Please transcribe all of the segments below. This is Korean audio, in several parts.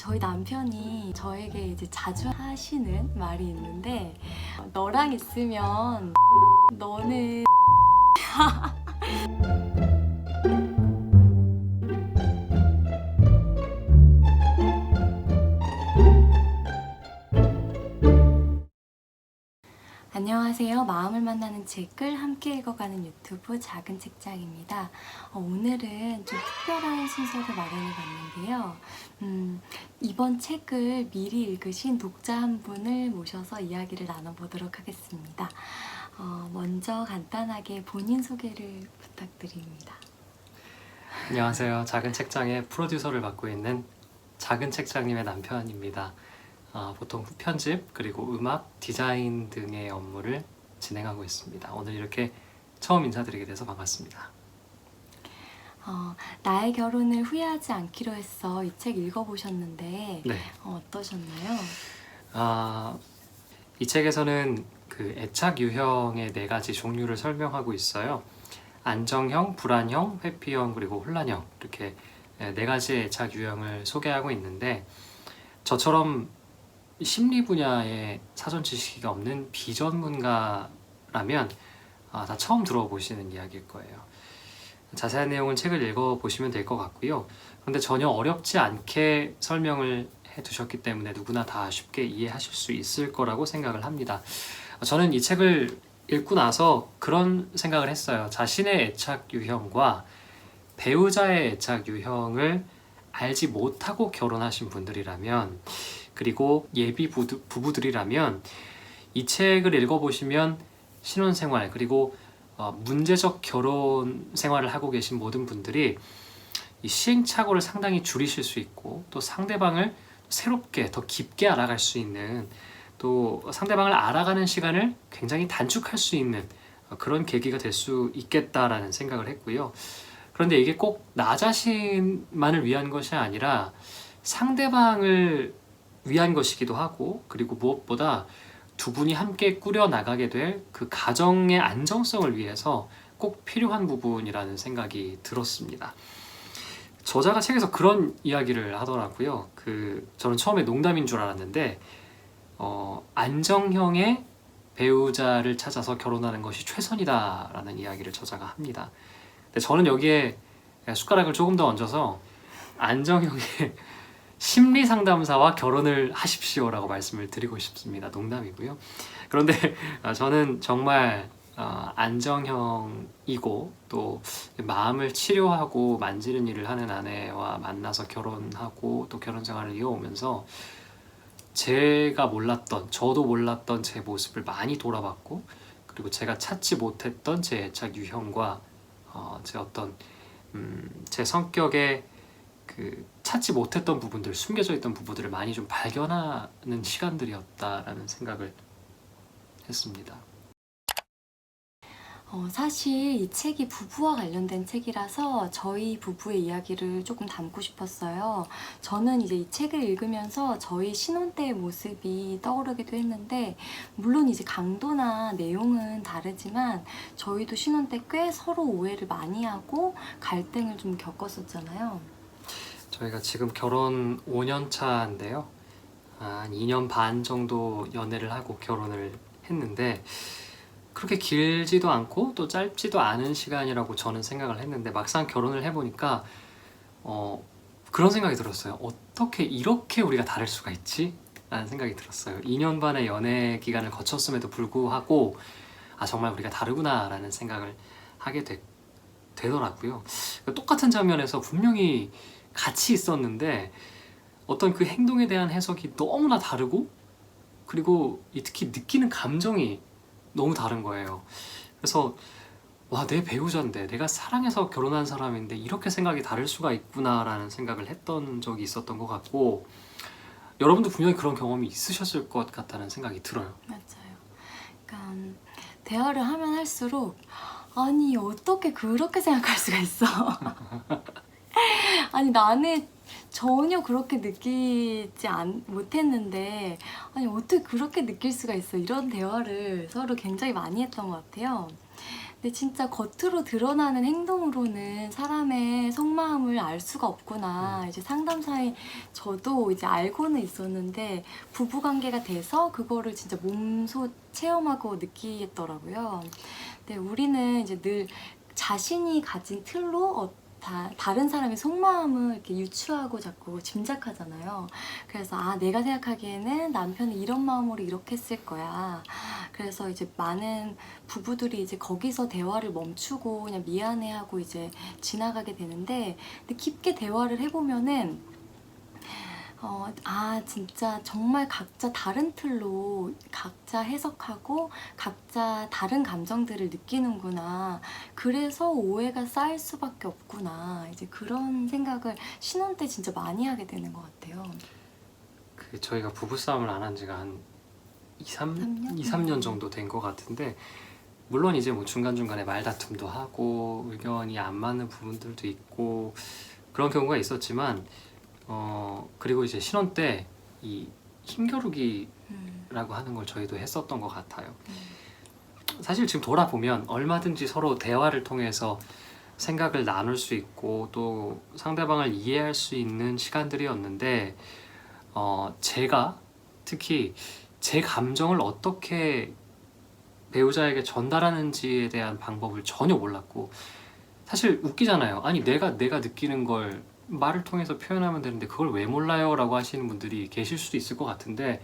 저희 남편이 저에게 이제 자주 하시는 말이 있는데 너랑 있으면 너는 안녕하세요. 마음을 만나는 책을 함께 읽어가는 유튜브 작은 책장입니다. 오늘은 좀 특별한 순서를 마련해 봤는데요. 이번 책을 미리 읽으신 독자 한 분을 모셔서 이야기를 나눠보도록 하겠습니다. 먼저 간단하게 본인 소개를 부탁드립니다. 안녕하세요. 작은 책장의 프로듀서를 맡고 있는 작은 책장님의 남편입니다. 보통 편집 그리고 음악, 디자인 등의 업무를 진행하고 있습니다. 오늘 이렇게 처음 인사드리게 돼서 반갑습니다. 나의 결혼을 후회하지 않기로 했어. 이 책 읽어보셨는데 네. 어떠셨나요? 이 책에서는 그 애착 유형의 4가지 종류를 설명하고 있어요. 안정형, 불안형, 회피형, 그리고 혼란형, 이렇게 4가지의 애착 유형을 소개하고 있는데, 저처럼 심리 분야에 사전 지식이 없는 비전문가라면 다 처음 들어보시는 이야기일 거예요. 자세한 내용은 책을 읽어보시면 될 것 같고요. 그런데 전혀 어렵지 않게 설명을 해두셨기 때문에 누구나 다 쉽게 이해하실 수 있을 거라고 생각을 합니다. 저는 이 책을 읽고 나서 그런 생각을 했어요. 자신의 애착 유형과 배우자의 애착 유형을 알지 못하고 결혼하신 분들이라면, 그리고 예비 부부들이라면 이 책을 읽어보시면 신혼생활 그리고 문제적 결혼 생활을 하고 계신 모든 분들이 이 시행착오를 상당히 줄이실 수 있고, 또 상대방을 새롭게 더 깊게 알아갈 수 있는, 또 상대방을 알아가는 시간을 굉장히 단축할 수 있는 그런 계기가 될 수 있겠다라는 생각을 했고요. 그런데 이게 꼭 나 자신만을 위한 것이 아니라 상대방을 위한 것이기도 하고, 그리고 무엇보다 두 분이 함께 꾸려나가게 될 그 가정의 안정성을 위해서 꼭 필요한 부분이라는 생각이 들었습니다. 저자가 책에서 그런 이야기를 하더라고요. 저는 처음에 농담인 줄 알았는데 안정형의 배우자를 찾아서 결혼하는 것이 최선이다라는 이야기를 저자가 합니다. 근데 저는 여기에 숟가락을 조금 더 얹어서 안정형의 심리 상담사와 결혼을 하십시오라고 말씀을 드리고 싶습니다. 농담이고요. 그런데 저는 정말 안정형이고, 또 마음을 치료하고 만지는 일을 하는 아내와 만나서 결혼하고 또 결혼 생활을 이어오면서 제가 몰랐던, 저도 몰랐던 제 모습을 많이 돌아봤고, 그리고 제가 찾지 못했던 제 애착 유형과 제 성격의 찾지 못했던 부분들, 숨겨져 있던 부분들을 많이 좀 발견하는 시간들이었다라는 생각을 했습니다. 사실 이 책이 부부와 관련된 책이라서 저희 부부의 이야기를 조금 담고 싶었어요. 저는 이제 이 책을 읽으면서 저희 신혼 때의 모습이 떠오르기도 했는데, 물론 이제 강도나 내용은 다르지만 저희도 신혼 때 꽤 서로 오해를 많이 하고 갈등을 좀 겪었었잖아요. 저희가 지금 결혼 5년 차인데요. 한 2년 반 정도 연애를 하고 결혼을 했는데, 그렇게 길지도 않고 또 짧지도 않은 시간이라고 저는 생각을 했는데, 막상 결혼을 해보니까 그런 생각이 들었어요. 어떻게 이렇게 우리가 다를 수가 있지? 라는 생각이 들었어요. 2년 반의 연애 기간을 거쳤음에도 불구하고 정말 우리가 다르구나 라는 생각을 하게 되더라고요. 똑같은 장면에서 분명히 같이 있었는데 어떤 그 행동에 대한 해석이 너무나 다르고, 그리고 특히 느끼는 감정이 너무 다른 거예요. 그래서 내 배우자인데, 내가 사랑해서 결혼한 사람인데 이렇게 생각이 다를 수가 있구나 라는 생각을 했던 적이 있었던 것 같고, 여러분도 분명히 그런 경험이 있으셨을 것 같다는 생각이 들어요. 맞아요. 그러니까 대화를 하면 할수록 아니 어떻게 그렇게 생각할 수가 있어. 아니 나는 전혀 그렇게 느끼지 못했는데 어떻게 그렇게 느낄 수가 있어, 이런 대화를 서로 굉장히 많이 했던 것 같아요. 근데 진짜 겉으로 드러나는 행동으로는 사람의 속마음을 알 수가 없구나. 이제 상담사에 저도 이제 알고는 있었는데 부부관계가 돼서 그거를 진짜 몸소 체험하고 느끼겠더라고요. 근데 우리는 이제 늘 자신이 가진 틀로 다른 사람의 속마음을 이렇게 유추하고 자꾸 짐작하잖아요. 그래서 내가 생각하기에는 남편이 이런 마음으로 이렇게 했을 거야. 그래서 이제 많은 부부들이 이제 거기서 대화를 멈추고 그냥 미안해하고 이제 지나가게 되는데, 근데 깊게 대화를 해보면은 진짜 정말 각자 다른 틀로 각자 해석하고 각자 다른 감정들을 느끼는구나. 그래서 오해가 쌓일 수밖에 없구나. 이제 그런 생각을 신혼 때 진짜 많이 하게 되는 것 같아요. 그 저희가 부부싸움을 안 한 지가 한 3년? 2, 3년 정도 된 것 같은데, 물론 이제 뭐 중간중간에 말다툼도 하고 의견이 안 맞는 부분들도 있고 그런 경우가 있었지만, 그리고 이제 신혼 때 이 힘겨루기라고 하는 걸 저희도 했었던 것 같아요. 사실 지금 돌아보면 얼마든지 서로 대화를 통해서 생각을 나눌 수 있고 또 상대방을 이해할 수 있는 시간들이었는데, 제가 특히 제 감정을 어떻게 배우자에게 전달하는지에 대한 방법을 전혀 몰랐고, 사실 웃기잖아요. 아니 내가 느끼는 걸 말을 통해서 표현하면 되는데 그걸 왜 몰라요? 라고 하시는 분들이 계실 수도 있을 것 같은데,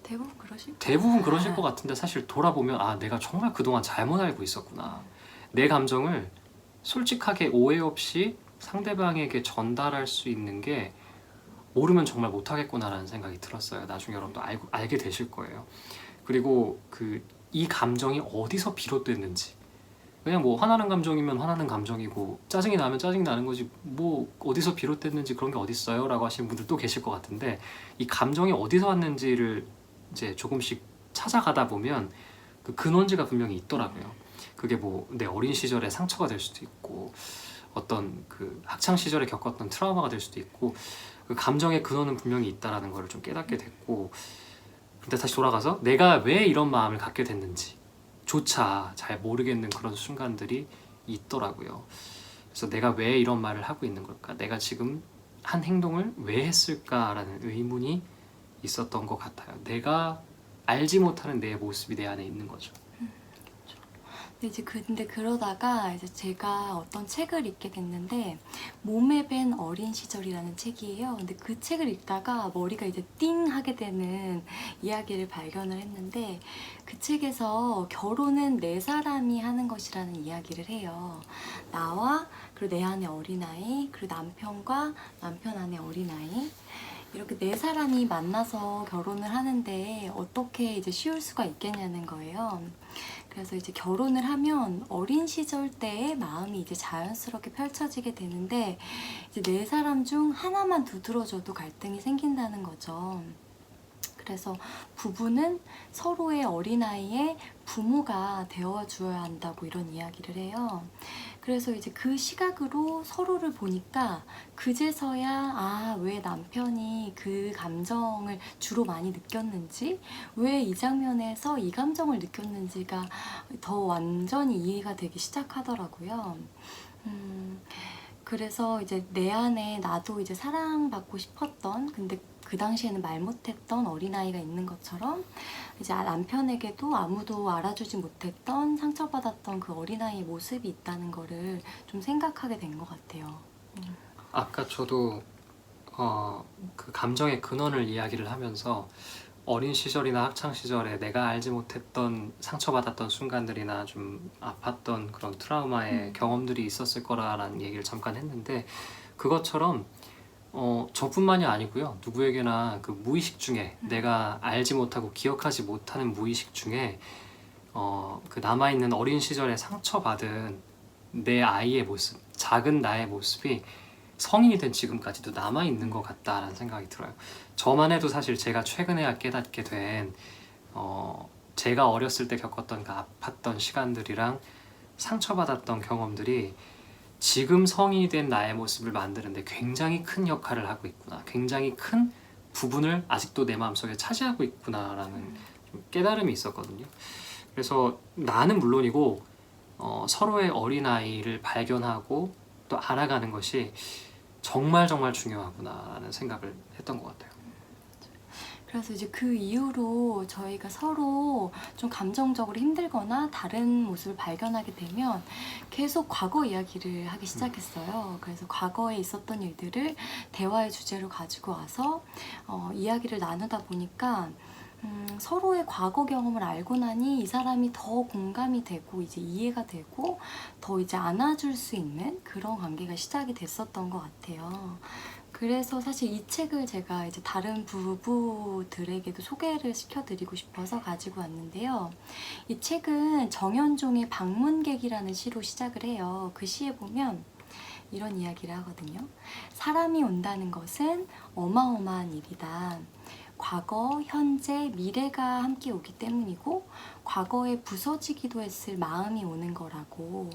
대부분 그러실 거예요. 대부분 그러실 것 같은데, 사실 돌아보면 내가 정말 그동안 잘못 알고 있었구나. 내 감정을 솔직하게 오해 없이 상대방에게 전달할 수 있는 게 모르면 정말 못하겠구나라는 생각이 들었어요. 나중에 여러분도 알게 되실 거예요. 그리고 이 감정이 어디서 비롯됐는지, 그냥 뭐 화나는 감정이면 화나는 감정이고 짜증이 나면 짜증이 나는 거지 뭐 어디서 비롯됐는지 그런 게 어딨어요? 라고 하시는 분들도 계실 것 같은데, 이 감정이 어디서 왔는지를 이제 조금씩 찾아가다 보면 그 근원지가 분명히 있더라고요. 그게 뭐 내 어린 시절의 상처가 될 수도 있고 어떤 그 학창 시절에 겪었던 트라우마가 될 수도 있고, 그 감정의 근원은 분명히 있다라는 걸 좀 깨닫게 됐고, 근데 다시 돌아가서 내가 왜 이런 마음을 갖게 됐는지 조차 잘 모르겠는 그런 순간들이 있더라고요. 그래서 내가 왜 이런 말을 하고 있는 걸까? 내가 지금 한 행동을 왜 했을까라는 의문이 있었던 것 같아요. 내가 알지 못하는 내 모습이 내 안에 있는 거죠. 근데 그러다가 이제 제가 어떤 책을 읽게 됐는데, 몸에 밴 어린 시절이라는 책이에요. 근데 그 책을 읽다가 머리가 이제 띵 하게 되는 이야기를 발견을 했는데, 그 책에서 결혼은 네 사람이 하는 것이라는 이야기를 해요. 나와, 그리고 내 안에 어린아이, 그리고 남편과 남편 안에 어린아이, 이렇게 네 사람이 만나서 결혼을 하는데 어떻게 이제 쉬울 수가 있겠냐는 거예요. 그래서 이제 결혼을 하면 어린 시절 때의 마음이 이제 자연스럽게 펼쳐지게 되는데, 이제 네 사람 중 하나만 두드러져도 갈등이 생긴다는 거죠. 그래서 부부는 서로의 어린아이의 부모가 되어주어야 한다고 이런 이야기를 해요. 그래서 이제 그 시각으로 서로를 보니까 그제서야 왜 남편이 그 감정을 주로 많이 느꼈는지, 왜 이 장면에서 이 감정을 느꼈는지가 더 완전히 이해가 되기 시작하더라고요. 그래서 이제 내 안에 나도 이제 사랑받고 싶었던, 근데 그 당시에는 말 못했던 어린아이가 있는 것처럼, 이제 남편에게도 아무도 알아주지 못했던 상처받았던 그 어린아이의 모습이 있다는 거를 좀 생각하게 된 것 같아요. 아까 저도 그 감정의 근원을 이야기를 하면서 어린 시절이나 학창 시절에 내가 알지 못했던 상처받았던 순간들이나 좀 아팠던 그런 트라우마의 경험들이 있었을 거라는 얘기를 잠깐 했는데, 그것처럼 저뿐만이 아니고요, 누구에게나 그 무의식 중에 내가 알지 못하고 기억하지 못하는 무의식 중에 그 남아있는 어린 시절에 상처받은 내 아이의 모습, 작은 나의 모습이 성인이 된 지금까지도 남아있는 것 같다라는 생각이 들어요. 저만 해도 사실 제가 최근에야 깨닫게 된 제가 어렸을 때 겪었던 그 아팠던 시간들이랑 상처받았던 경험들이 지금 성인이 된 나의 모습을 만드는데 굉장히 큰 역할을 하고 있구나, 굉장히 큰 부분을 아직도 내 마음속에 차지하고 있구나라는 좀 깨달음이 있었거든요. 그래서 나는 물론이고 서로의 어린아이를 발견하고 또 알아가는 것이 정말 중요하구나라는 생각을 했던 것 같아요. 그래서 이제 그 이후로 저희가 서로 좀 감정적으로 힘들거나 다른 모습을 발견하게 되면 계속 과거 이야기를 하기 시작했어요. 그래서 과거에 있었던 일들을 대화의 주제로 가지고 와서 이야기를 나누다 보니까 서로의 과거 경험을 알고 나니 이 사람이 더 공감이 되고 이제 이해가 되고 더 이제 안아줄 수 있는 그런 관계가 시작이 됐었던 것 같아요. 그래서 사실 이 책을 제가 이제 다른 부부들에게도 소개를 시켜드리고 싶어서 가지고 왔는데요. 이 책은 정현종의 방문객이라는 시로 시작을 해요. 그 시에 보면 이런 이야기를 하거든요. 사람이 온다는 것은 어마어마한 일이다. 과거, 현재, 미래가 함께 오기 때문이고 과거에 부서지기도 했을 마음이 오는 거라고.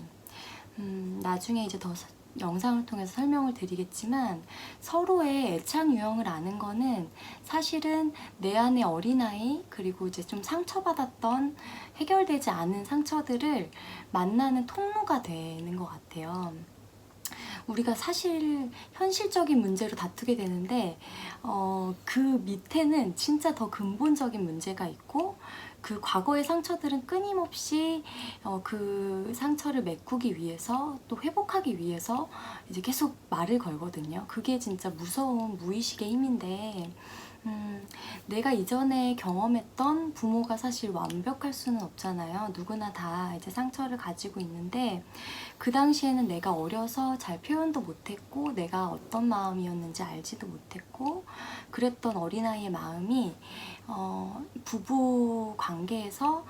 나중에 이제 더 영상을 통해서 설명을 드리겠지만 서로의 애착 유형을 아는 거는 사실은 내 안의 어린아이 그리고 이제 좀 상처받았던 해결되지 않은 상처들을 만나는 통로가 되는 것 같아요. 우리가 사실 현실적인 문제로 다투게 되는데 그 밑에는 진짜 더 근본적인 문제가 있고 그 과거의 상처들은 끊임없이 그 상처를 메꾸기 위해서 또 회복하기 위해서 이제 계속 말을 걸거든요. 그게 진짜 무서운 무의식의 힘인데 내가 이전에 경험했던 부모가 사실 완벽할 수는 없잖아요. 누구나 다 이제 상처를 가지고 있는데 그 당시에는 내가 어려서 잘 표현도 못했고 내가 어떤 마음이었는지 알지도 못했고 그랬던 어린아이의 마음이 부부 관계에서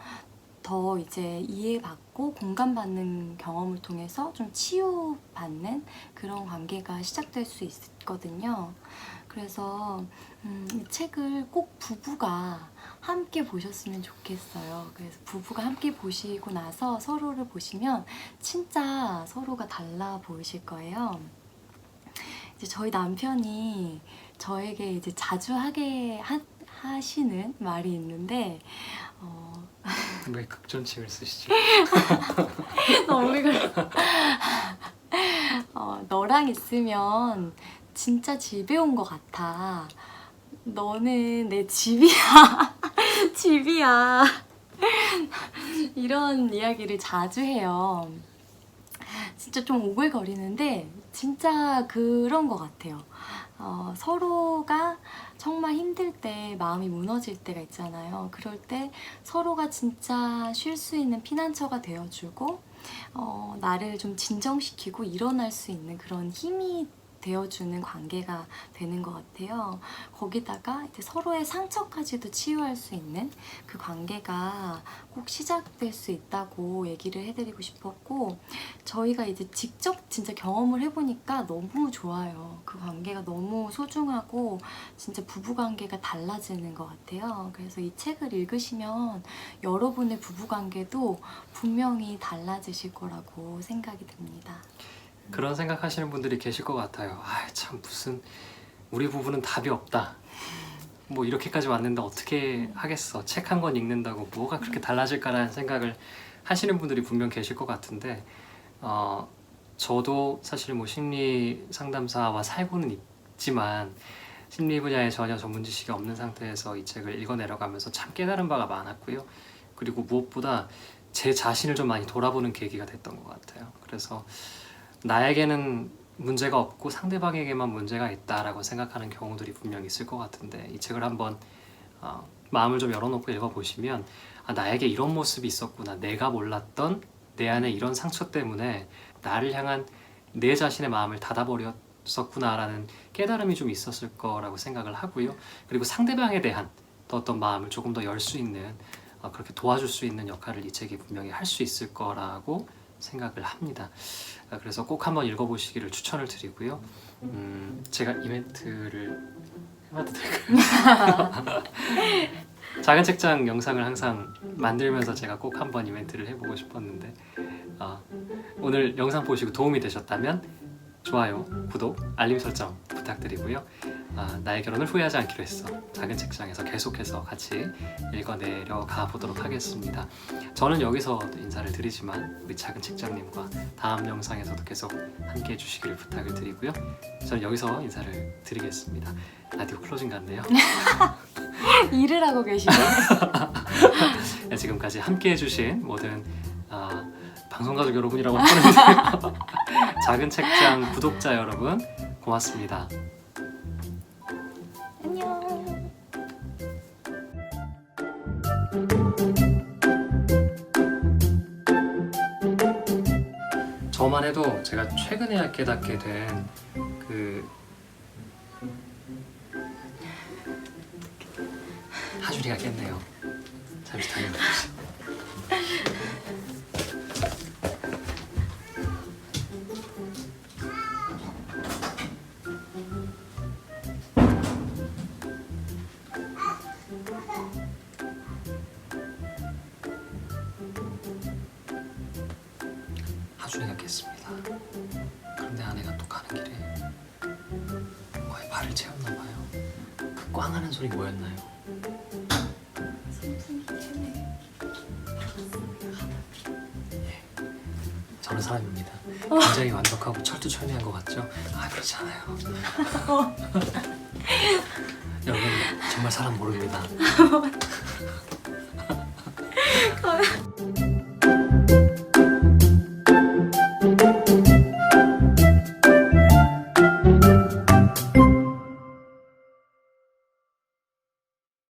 더 이제 이해받고 공감받는 경험을 통해서 좀 치유받는 그런 관계가 시작될 수 있거든요. 그래서 이 책을 꼭 부부가 함께 보셨으면 좋겠어요. 그래서 부부가 함께 보시고 나서 서로를 보시면 진짜 서로가 달라 보이실 거예요. 이제 저희 남편이 저에게 이제 자주 하시는 말이 있는데 왜 극존칭을 쓰시죠? 너랑 있으면 진짜 집에 온 것 같아. 너는 내 집이야. 집이야. 이런 이야기를 자주 해요. 진짜 좀 오글거리는데 진짜 그런 것 같아요. 서로가 정말 힘들 때 마음이 무너질 때가 있잖아요. 그럴 때 서로가 진짜 쉴 수 있는 피난처가 되어주고 나를 좀 진정시키고 일어날 수 있는 그런 힘이 되어주는 관계가 되는 것 같아요. 거기다가 이제 서로의 상처까지도 치유할 수 있는 그 관계가 꼭 시작될 수 있다고 얘기를 해드리고 싶었고 저희가 이제 직접 진짜 경험을 해보니까 너무 좋아요. 그 관계가 너무 소중하고 진짜 부부관계가 달라지는 것 같아요. 그래서 이 책을 읽으시면 여러분의 부부관계도 분명히 달라지실 거라고 생각이 듭니다. 그런 생각하시는 분들이 계실 것 같아요. 참 무슨 우리 부부는 답이 없다. 뭐 이렇게까지 왔는데 어떻게 하겠어. 책 한 권 읽는다고 뭐가 그렇게 달라질까라는 생각을 하시는 분들이 분명 계실 것 같은데 저도 사실 뭐 심리 상담사와 살고는 있지만 심리 분야에 전혀 전문 지식이 없는 상태에서 이 책을 읽어내려가면서 참 깨달은 바가 많았고요. 그리고 무엇보다 제 자신을 좀 많이 돌아보는 계기가 됐던 것 같아요. 그래서 나에게는 문제가 없고 상대방에게만 문제가 있다라고 생각하는 경우들이 분명히 있을 것 같은데 이 책을 한번 마음을 좀 열어놓고 읽어보시면 나에게 이런 모습이 있었구나. 내가 몰랐던 내 안에 이런 상처 때문에 나를 향한 내 자신의 마음을 닫아버렸었구나라는 깨달음이 좀 있었을 거라고 생각을 하고요. 그리고 상대방에 대한 또 어떤 마음을 조금 더 열 수 있는 그렇게 도와줄 수 있는 역할을 이 책이 분명히 할 수 있을 거라고 생각을 합니다. 그래서 꼭 한번 읽어보시기를 추천을 드리고요. 제가 이벤트를 해봐도 될까요? 작은 책장 영상을 항상 만들면서 제가 꼭 한번 이벤트를 해보고 싶었는데 오늘 영상 보시고 도움이 되셨다면 좋아요, 구독, 알림 설정 부탁드리고요. 나의 결혼을 후회하지 않기로 했어. 작은 책장에서 계속해서 같이 읽어내려가 보도록 하겠습니다. 저는 여기서 인사를 드리지만 우리 작은 책장님과 다음 영상에서도 계속 함께 해주시기를 부탁을 드리고요. 저는 여기서 인사를 드리겠습니다. 라디오 클로징 같네요. 일을 하고 계시네. 네, 지금까지 함께 해주신 모든 방송가족 여러분이라고 하는데요. 작은 책장 구독자 여러분 고맙습니다. 안녕. 저만 해도 제가 최근에 깨닫게 된 하준이가 깼네요. 잠시 다녀오겠습니다. 하준이가 깼습니다. 그런데 아내가 또 가는 길에 거의 발을 채웠나 봐요. 그 꽝 하는 소리 뭐였나요? 예, 저는 사람입니다. 굉장히 완벽하고 철두철미한 것 같죠? 그렇지 않아요. 여러분 정말 사람 모릅니다.